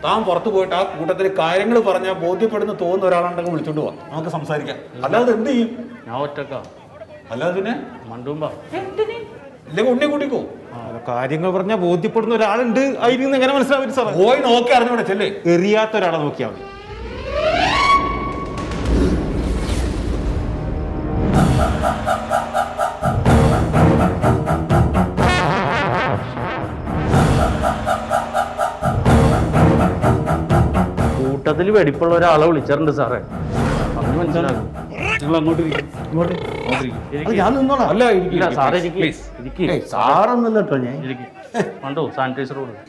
താൻ പുറത്തു പോയിട്ട് ആ കൂട്ടത്തിൽ കാര്യങ്ങൾ പറഞ്ഞാൽ ബോധ്യപ്പെടുന്ന തോന്നുന്ന ഒരാളുണ്ടെങ്കിൽ വിളിച്ചോണ്ട് പോവാം, നമുക്ക് സംസാരിക്കാം. അല്ലാതെ എന്ത് ചെയ്യും? ഞാൻ ഒറ്റക്കാ. അല്ലാതെ പിന്നെ മണ്ടുമ്പോ ഇല്ലെങ്കിൽ ഉണ്ണി കൂട്ടിക്കോ. കാര്യങ്ങൾ പറഞ്ഞാൽ ബോധ്യപ്പെടുന്ന ഒരാളുണ്ട്, അതിൽ നിന്ന് എങ്ങനെ മനസ്സിലാവും സാറേ? പോയി നോക്കി അറിഞ്ഞൂടെ ചെല്ലേ. എറിയാത്ത ഒരാളെ നോക്കിയാൽ മതി. കൂട്ടത്തിൽ വെടിപ്പുള്ള ഒരാളെ വിളിച്ചിട്ടുണ്ട് സാറേ. പറഞ്ഞു മനസ്സിലാകും. നിങ്ങൾ അങ്ങോട്ട് ഞാൻ നിന്നോളാം. അല്ല സാറേ സാറൊന്നുമില്ല കേട്ടോ. ഞാൻ കണ്ടോ സാനിറ്റൈസർ കൊടുക്കും.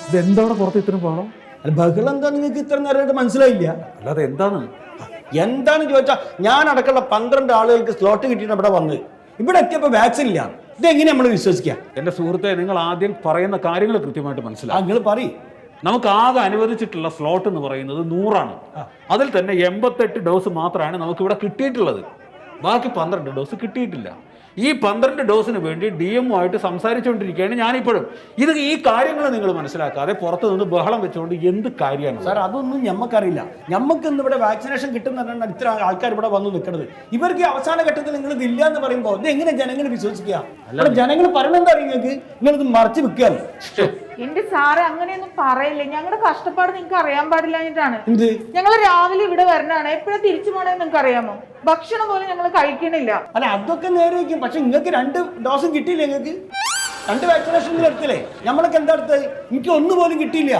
ഇതെന്താണ് പുറത്ത് ഇത്രയും പാടം? അല്ല ബഹളം എന്താ നിങ്ങൾക്ക് ഇത്ര നേരമായിട്ട് മനസ്സിലായില്ല? അല്ലാതെ എന്താണ് എന്താന്ന് ചോദിച്ചാൽ ഞാൻ അടക്കമുള്ള 12 ആളുകൾക്ക് സ്ലോട്ട് കിട്ടിയിട്ട് ഇവിടെ വന്ന് ഇവിടെ എത്തിയപ്പോൾ വാക്സിൻ ഇല്ല. ഇതെങ്ങനെ നമ്മൾ വിശ്വസിക്കുക? എന്റെ സുഹൃത്തെ, നിങ്ങൾ ആദ്യം പറയുന്ന കാര്യങ്ങൾ കൃത്യമായിട്ട് മനസ്സിലാവും. നിങ്ങൾ പറയും. നമുക്ക് ആകെ അനുവദിച്ചിട്ടുള്ള സ്ലോട്ട് എന്ന് പറയുന്നത് 100 അതിൽ തന്നെ 88 ഡോസ് മാത്രമാണ് നമുക്ക് ഇവിടെ കിട്ടിയിട്ടുള്ളത്. ബാക്കി 12 ഡോസ് കിട്ടിയിട്ടില്ല. ഈ 12 ഡോസിന് വേണ്ടി DMO ആയിട്ട് സംസാരിച്ചുകൊണ്ടിരിക്കുകയാണ് ഞാനിപ്പോഴും. ഈ കാര്യങ്ങൾ നിങ്ങൾ മനസ്സിലാക്കാതെ പുറത്തു നിന്ന് ബഹളം വെച്ചുകൊണ്ട് എന്ത് കാര്യമാണ് സാർ? അതൊന്നും ഞമ്മക്കറിയില്ല. ഞമ്മക്ക് ഇന്ന് ഇവിടെ വാക്സിനേഷൻ കിട്ടുന്ന ഇത്ര ആൾക്കാർ ഇവിടെ വന്ന് നിൽക്കുന്നത്. ഇവർക്ക് ഈ അവസാന ഘട്ടത്തിൽ നിങ്ങൾ ഇതില്ല എന്ന് പറയുമ്പോൾ ഇത് എങ്ങനെ ജനങ്ങൾ വിശ്വസിക്കുക? ഇവിടെ ജനങ്ങൾ പറയണെന്താ നിങ്ങൾക്ക്? നിങ്ങളിത് മറച്ചു വെക്കുകയാണ്. എന്റെ സാറ് അങ്ങനെയൊന്നും പറയില്ലേ. ഞങ്ങളുടെ കഷ്ടപ്പാട് നിങ്ങൾക്ക് അറിയാൻ പാടില്ലാഞ്ഞിട്ടാണ്. എന്ത്? ഞങ്ങൾ രാവിലെ ഇവിടെ വരണാണ്. എപ്പോഴാ തിരിച്ചു പോണെന്ന് നിങ്ങൾക്ക് അറിയാമോ? ഭക്ഷണം പോലും ഞങ്ങൾ കഴിക്കണില്ല. അല്ല അതൊക്കെ നേരെ വയ്ക്കും. പക്ഷെ നിങ്ങൾക്ക് 2 ഡോസും കിട്ടിയില്ലേ? നിങ്ങൾക്ക് 2 വാക്സിനേഷൻ എടുത്തില്ലേ? നമ്മളൊക്കെ എന്താ എടുത്തത്? എനിക്ക് ഒന്നുപോലും കിട്ടിയില്ല.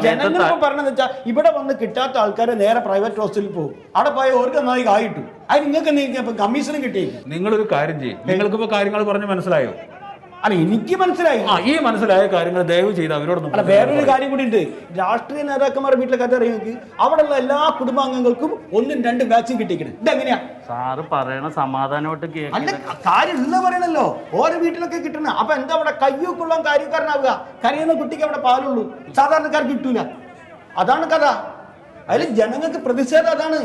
ജനങ്ങളിപ്പോ പറഞ്ഞതെന്ന് വെച്ചാൽ ഇവിടെ വന്ന് കിട്ടാത്ത ആൾക്കാരെ നേരെ പ്രൈവറ്റ് ഹോസ്പിറ്റലിൽ പോകും. അവിടെ പോയ ഓർക്ക് നന്നായി കായിട്ടു. അത് നിങ്ങൾക്ക് കമ്മീഷനും കിട്ടിയേക്കും. നിങ്ങളൊരു കാര്യം ചെയ്യും. നിങ്ങൾക്കിപ്പോ കാര്യങ്ങൾ പറഞ്ഞ് മനസ്സിലായോ? അല്ല എനിക്ക് മനസ്സിലായി. ഈ മനസ്സിലായ കാര്യങ്ങൾ ദയവ് ചെയ്ത് അവരോടൊന്നും. അല്ല വേറൊരു കാര്യം കൂടി ഉണ്ട്. രാഷ്ട്രീയ നേതാക്കന്മാരുടെ വീട്ടിലെ കഥ അറിയാമെങ്കിൽ അവിടെയുള്ള എല്ലാ കുടുംബാംഗങ്ങൾക്കും 1, 2 വാക്സിൻ കിട്ടിക്കണം. ഇതെങ്ങനെയാ സാറ് പറയണ സമാധാനമായിട്ട് അല്ല കാര്യം ഉള്ള പറയണല്ലോ. ഓരോ വീട്ടിലൊക്കെ കിട്ടണം. അപ്പൊ എന്താ അവിടെ കയ്യൊക്കെയുള്ള കാര്യക്കാരനാവുക? കരയുന്ന കുട്ടിക്ക് അവിടെ പാലുള്ളൂ, സാധാരണക്കാർക്ക് കിട്ടൂല. അതാണ് കഥ. അതിൽ ജനങ്ങൾക്ക് പ്രതിഷേധം അതാണ്.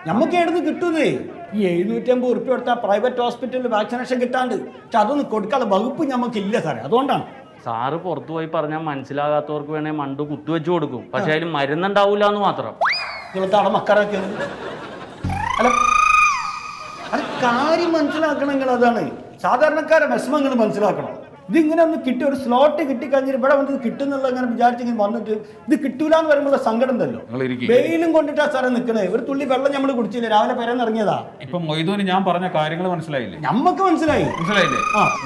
നമുക്ക് എവിടുന്ന് കിട്ടൂന്നേ? ഈ 750 ഉറുപ്പ്യ കൊടുത്താൽ പ്രൈവറ്റ് ഹോസ്പിറ്റലിൽ വാക്സിനേഷൻ കിട്ടാണ്ട്. പക്ഷെ അതൊന്നും കൊടുക്കാനുള്ള വകുപ്പ് ഞമ്മക്കില്ല സാറേ. അതുകൊണ്ടാണ് സാറ് പുറത്തു പോയി പറഞ്ഞാൽ മനസ്സിലാകാത്തവർക്ക് വേണേ മണ്ട് കുത്തുവെച്ച് കൊടുക്കും. പക്ഷെ അതിൽ മരുന്നുണ്ടാവൂല എന്ന് മാത്രം. നിങ്ങളത്തെ അവിടെ മക്കറാക്കിയത്. അല്ല അത് കാര്യം മനസ്സിലാക്കണം. നിങ്ങൾ അതാണ് സാധാരണക്കാരെ വിഷമങ്ങൾ മനസ്സിലാക്കണം. ഇതിങ്ങനെ ഒന്ന് കിട്ടി ഒരു സ്ലോട്ട് കിട്ടിക്കഴിഞ്ഞിട്ട് ഇവിടെ വന്നത് കിട്ടുന്നുള്ള അങ്ങനെ വിചാരിച്ചെങ്കിൽ വന്നിട്ട് ഇത് കിട്ടൂല എന്ന് പറയുമ്പോൾ സങ്കടം തല്ലോ. വെയിലും കൊണ്ടിട്ടാ സാറേ നിൽക്കണേ. ഒരു തുള്ളി വെള്ളം നമ്മൾ കുടിച്ചില്ലേ? രാവിലെ പേരെന്ന് ഇറങ്ങിയതാ. ഇപ്പൊ മൊയ്തൂന് ഞാൻ പറഞ്ഞ കാര്യങ്ങൾ മനസ്സിലായില്ലേ? നമ്മക്ക് മനസ്സിലായില്ലേ?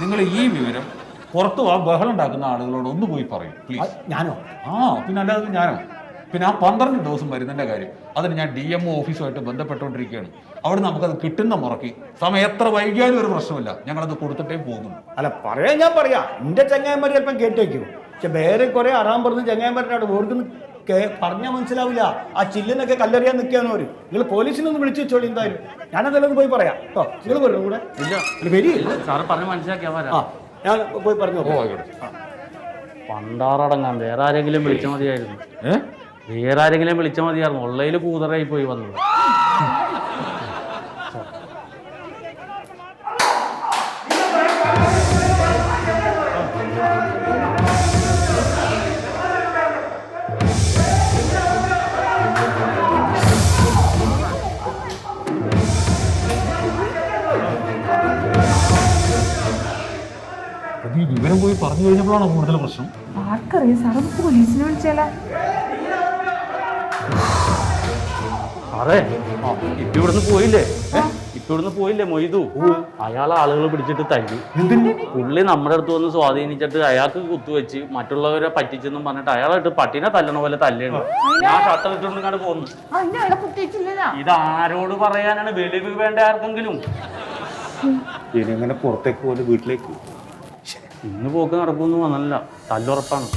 നിങ്ങൾ ഈ വിവരം പുറത്തു ബഹളം ഉണ്ടാക്കുന്ന ആളുകളോട് ഒന്ന് പോയി പറയും പ്ലീസ്. ഞാനോ? പിന്നെ അല്ലാതെ ഞാനോ? പിന്നെ ആ 12 ഡോസും മരുന്നിന്റെ കാര്യം അതിന് ഞാൻ DMO ഓഫീസുമായിട്ട് ബന്ധപ്പെട്ടുകൊണ്ടിരിക്കുകയാണ്. അവിടെ നമുക്കത് കിട്ടുന്ന മുറക്കി സമയം എത്ര വൈകിയാലും ഒരു പ്രശ്നമില്ല. ഞങ്ങളത് കൊടുത്തിട്ടേ പോകും. അല്ല പറയാ ഞാൻ പറയാം. എന്റെ ചങ്ങായന്മാർ ചിലപ്പം കേട്ടേക്കും. പക്ഷെ വേറെ കുറെ അറാൻ പറഞ്ഞ് ചങ്ങായന്മാരുടെ ഓർക്കുന്ന പറഞ്ഞാൽ മനസ്സിലാവില്ല. ആ ചില്ലിനൊക്കെ കല്ലെറിയാൻ നിൽക്കുകയാണ് അവര്. നിങ്ങൾ പോലീസിനൊന്ന് വിളിച്ചു വെച്ചോളി. എന്തായാലും ഞാനതെല്ലാം പോയി പറയാം കേട്ടോ. നിങ്ങൾ പറഞ്ഞു കൂടെ വരില്ല. സാറ് പറഞ്ഞ് മനസ്സിലാക്കിയാ ആ ഞാൻ പോയി പറഞ്ഞു. പണ്ടാറടങ്ങാൻ വേറെ ആരെങ്കിലും വിളിച്ചാൽ മതിയായിരുന്നു. വേറെ ആരെങ്കിലും വിളിച്ചാൽ മതിയായിരുന്നു. ഉള്ളതിൽ കൂതറായി പോയി വന്നത്. ഈ വിവരം പോയി പറഞ്ഞു കഴിഞ്ഞപ്പോഴാണ് കൂടുതൽ പ്രശ്നം. ആർക്കറിയാം സാറ് പോലീസിനെ വിളിച്ചാലാ? സാറേ ഇപ്പൊ ഇവിടുന്ന് പോയില്ലേ മൊയ്തു? അയാൾ ആളുകൾ പിടിച്ചിട്ട് തല്ലി. പുള്ളി നമ്മുടെ അടുത്ത് വന്ന് സ്വാധീനിച്ചിട്ട് അയാൾക്ക് കുത്തുവെച്ച് മറ്റുള്ളവരെ പറ്റിച്ചെന്നും പറഞ്ഞിട്ട് അയാളായിട്ട് പട്ടിനെ തല്ലണ പോലെ തല്ലേണ്. ഞാൻ ഷട്ടർ ഇട്ടുകൊണ്ട് പോന്നു. ഇതാരോട് പറയാനാണ്? വെളിവ് വേണ്ട ആർക്കെങ്കിലും? ഇങ്ങനെ പുറത്തേക്ക് പോലെ വീട്ടിലേക്ക് ഇന്ന് പോക്ക് നടക്കുമെന്ന് വന്നല്ല, തല്ലുറപ്പാണ്.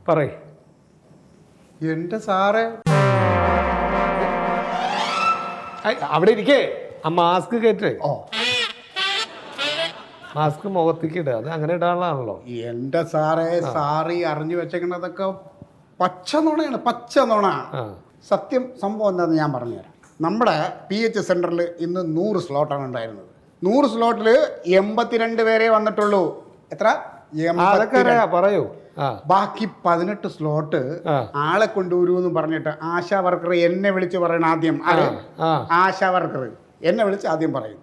പറയ്. എന്റെ സാറേ അവിടെ ഇരിക്കേ. ആ മാസ്ക് കേട്ടേ. മാസ്ക് മുഖത്തേക്ക് ഇടുക, അത് അങ്ങനെ ഇടാനുള്ളതാണല്ലോ. എന്റെ സാറേ, സാറി അറിഞ്ഞു വെച്ചേക്കണതൊക്കെ പച്ച നുണയാണ്, പച്ച നുണ. സത്യം സംഭവം എന്താണെന്ന് ഞാൻ പറഞ്ഞുതരാം. നമ്മുടെ PH സെന്ററിൽ ഇന്ന് 100 സ്ലോട്ടാണ് ഉണ്ടായിരുന്നത്. 100 സ്ലോട്ടിൽ 82 പേരെ വന്നിട്ടുള്ളൂ. എത്ര? അതൊക്കെ അറിയാം, പറയൂ. ബാക്കി 18 സ്ലോട്ട് ആളെ കൊണ്ടുവരൂന്ന് പറഞ്ഞിട്ട് ആശാ വർക്കർ എന്നെ വിളിച്ച് പറയണം ആദ്യം. ആശാ വർക്കർ എന്നെ വിളിച്ച് ആദ്യം പറയും.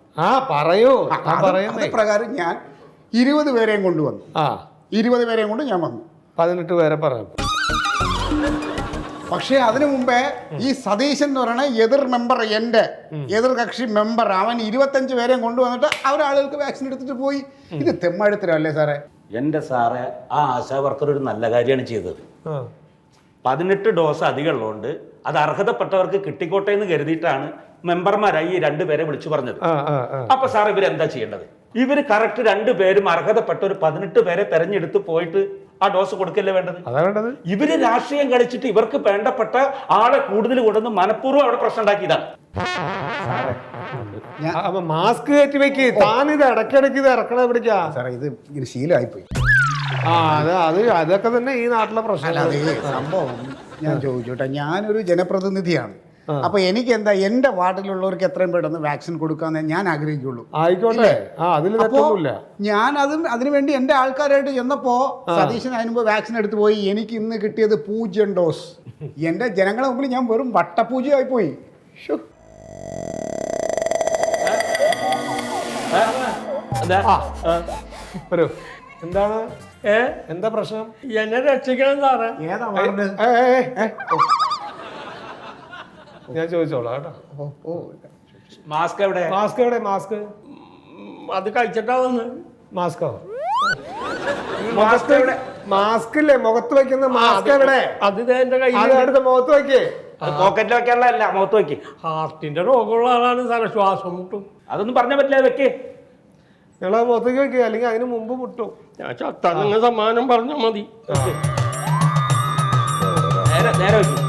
പറയൂ. അത് പ്രകാരം ഞാൻ 20 പേരെയും കൊണ്ടുവന്നു. 20 പേരെയും കൊണ്ട് ഞാൻ വന്നു. 18 പേരെ പറഞ്ഞു. പക്ഷേ അതിനു മുമ്പേ ഈ സതീശൻ എന്ന് പറയുന്ന എതിർ മെമ്പർ, എൻ്റെ എതിർ കക്ഷി മെമ്പർ, അവൻ 25 പേരെയും കൊണ്ടുവന്നിട്ട് അവരാളുകൾക്ക് വാക്സിൻ എടുത്തിട്ട് പോയി. ഇത് തെമ്മാടിത്തരല്ലേ സാറേ? എൻ്റെ സാറേ, ആ ആശാ വർക്കർ ഒരു നല്ല കാര്യമാണ് ചെയ്തത്. 18 ഡോസ് അധികം ഉള്ളതുകൊണ്ട് അത് അർഹതപ്പെട്ടവർക്ക് കിട്ടിക്കോട്ടെ എന്ന് കരുതിയിട്ടാണ് മെമ്പർമാരായി ഈ 2 പേരെ വിളിച്ചു പറഞ്ഞത്. അപ്പൊ സാർ ഇവരെന്താ ചെയ്യേണ്ടത്? ഇവര് കറക്റ്റ് 2 പേരും അർഹതപ്പെട്ട ഒരു 18 പേരെ തെരഞ്ഞെടുത്ത് പോയിട്ട് ആ ഡോസ് കൊടുക്കല്ലേ വേണ്ടത്? ഇവര് രാഷ്ട്രീയം കളിച്ചിട്ട് ഇവർക്ക് വേണ്ടപ്പെട്ട ആളെ കൂടുതൽ കൊണ്ടുവന്ന് മനഃപൂർവ്വം അവിടെ പ്രശ്നം ഉണ്ടാക്കിയതാണ്. മാസ്ക് കയറ്റി വെക്ക്. താനിത് ഇടയ്ക്കിടയ്ക്ക് ഇത് ഇറക്കണ പിടിക്കാ സാറേ, ഇത് ഇങ്ങനെ ശീലമായിപ്പോയി. അതൊക്കെ തന്നെ ഈ നാട്ടിലെ പ്രശ്നം. അതേ സംഭവം ഞാൻ ചോദിച്ചോട്ടെ, ഞാനൊരു ജനപ്രതിനിധിയാണ്. അപ്പൊ എനിക്ക് എന്താ, എന്റെ വാർഡിലുള്ളവർക്ക് എത്രയും പെട്ടെന്ന് വാക്സിൻ കൊടുക്കാന്നേ ഞാൻ ആഗ്രഹിക്കുള്ളൂ. ആയിക്കോട്ടെ, അതിൽ തെറ്റൊന്നുമില്ല. ഞാൻ അതിനുവേണ്ടി എന്റെ ആൾക്കാരായിട്ട് ചെന്നപ്പോ സതീശൻ അതിനുമ്പ് വാക്സിൻ എടുത്തു പോയി. എനിക്ക് ഇന്ന് കിട്ടിയത് 0 ഡോസ്. എന്റെ ജനങ്ങളെ മുമ്പിൽ ഞാൻ വെറും വട്ടപൂജയായി പോയി. എന്താണ് എന്താ പ്രശ്നം? എന്നെ രക്ഷിക്കണം സാറേ. ഏതാ വാർഡ്? ഞാൻ ചോദിച്ചോളാം കേട്ടോ. മാസ്ക് എവിടെ? മാസ്ക് എവിടെ? മാസ്ക് അത് കഴിച്ചിട്ടാ വന്ന്. മാസ്കോ? മാസ്ക് ഇല്ലേ മുഖത്ത് വെക്കുന്ന മാസ്ക് എവിടെ? അത് എന്റെ കയ്യിൽ അടുത്ത് മുഖത്ത് വെക്കേ. പോക്കറ്റിൽ വെക്കാനുള്ളതല്ല, മുഖത്ത് വെക്ക്. ഹാർട്ടിന്റെ രോഗമുള്ള ആളാണ് സാറേ, ശ്വാസം മുട്ടും. അതൊന്നും പറഞ്ഞാൽ പറ്റില്ല, വെക്കേ. നിങ്ങളത് മുഖത്തേക്ക് വെക്കുക, അല്ലെങ്കിൽ അതിന് മുമ്പ് മുട്ടും. ഞാൻ ചത്താ നിങ്ങൾ സമ്മാനം പറഞ്ഞാൽ മതി. നേരെ വെക്കും.